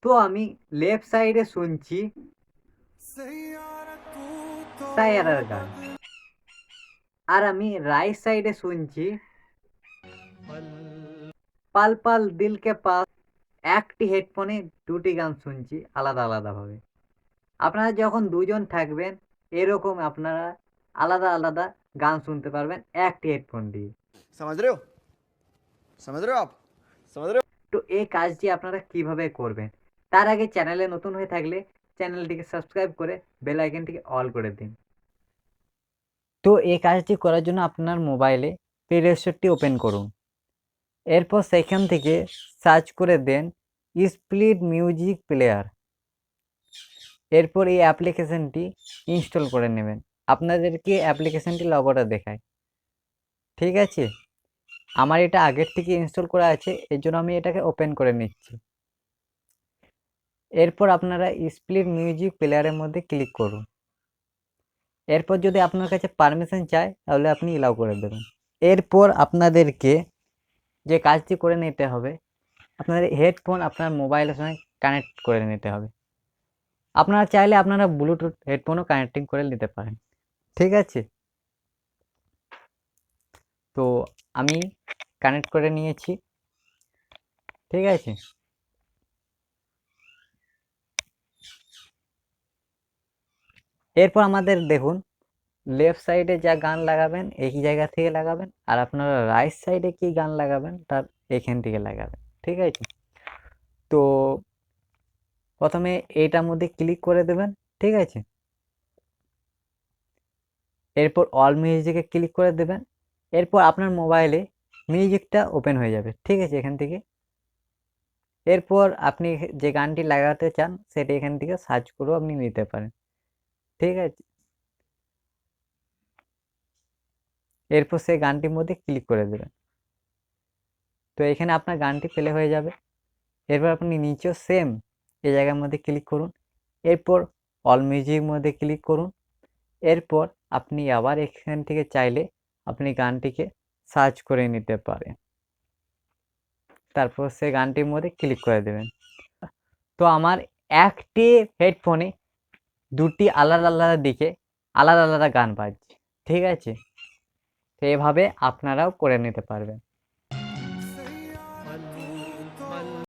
তো আমি লেফট সাইডে শুনছি সায়ারার গান, আর আমি রাইট সাইডে শুনছি পাল পাল দিল কে পাস। একটি হেডফোনে দুটি গান শুনছি আলাদা আলাদা ভাবে। আপনারা যখন দুজন থাকবেন এরকম আপনারা আলাদা আলাদা গান শুনতে পারবেন একটি হেডফোন দিয়ে। समझ रहे हो समझ रहे हो आप समझ रहे हो। তো এই কাজটি আপনারা কিভাবে করবেন, তার আগে চ্যানেলে নতুন হয়ে থাকলে চ্যানেলটিকে সাবস্ক্রাইব করে বেল আইকনটিকে অল করে দিন। তো এই কাজটি করার জন্য আপনার মোবাইলে প্লে স্টোরটি ওপেন করুন। এরপর সেখান থেকে সার্চ করে দেন স্প্লিট মিউজিক প্লেয়ার। এরপর এই অ্যাপ্লিকেশনটি ইনস্টল করে নেবেন। আপনাদেরকে অ্যাপ্লিকেশনটি লগোটা দেখায়, ঠিক আছে। আমার এটা আগের থেকে ইনস্টল করা আছে, এর জন্য আমি এটাকে ওপেন করে নিচ্ছি। এরপর আপনারা স্প্লিট মিউজিক প্লেয়ারের মধ্যে ক্লিক করুন। এরপর যদি আপনার কাছে পারমিশন চায় তাহলে আপনি এলাও করে দেবেন। এরপর আপনাদেরকে যে কাজটি করে নিতে হবে, আপনাদের হেডফোন আপনার মোবাইলের সঙ্গে কানেক্ট করে নিতে হবে। আপনারা চাইলে আপনারা ব্লুটুথ হেডফোনও কানেক্টিং করে নিতে পারেন, ঠিক আছে। তো আমি কানেক্ট করে নিয়েছি, ঠিক আছে। এরপর আমাদের দেখুন লেফট সাইডে যা গান লাগাবেন এই জায়গা থেকে লাগাবেন, আর আপনারা রাইট সাইডে কি গান লাগাবেন তার এখান থেকে লাগাবেন, ঠিক আছে। তো প্রথমে এইটার মধ্যে ক্লিক করে দেবেন, ঠিক আছে। এরপর অল মিউজিকে ক্লিক করে দেবেন। এরপর আপনার মোবাইলে মিউজিকটা ওপেন হয়ে যাবে, ঠিক আছে, এখান থেকে। এরপর আপনি যে গানটি লাগাতে চান সেটি এখান থেকে সার্চ করেও আপনি নিতে পারেন, ঠিক আছে। এরপর সেই গানটির মধ্যে ক্লিক করে দেবেন। তো এখানে আপনার গানটি প্লে হয়ে যাবে। এরপর আপনি নিচেও সেম এই জায়গার মধ্যে ক্লিক করুন। এরপর অল মিউজিক মধ্যে ক্লিক করুন। এরপর আপনি আবার এখান থেকে চাইলে আপনি গানটিকে সার্চ করে নিতে পারেন। তারপর সেই গানটির মধ্যে ক্লিক করে দেবেন। তো আমার একটি হেডফোনে দুটি আলাদা আলাদা দিকে আলাদা আলাদা গান বাজছে, ঠিক আছে। তো এভাবে আপনারাও করে নিতে পারবেন।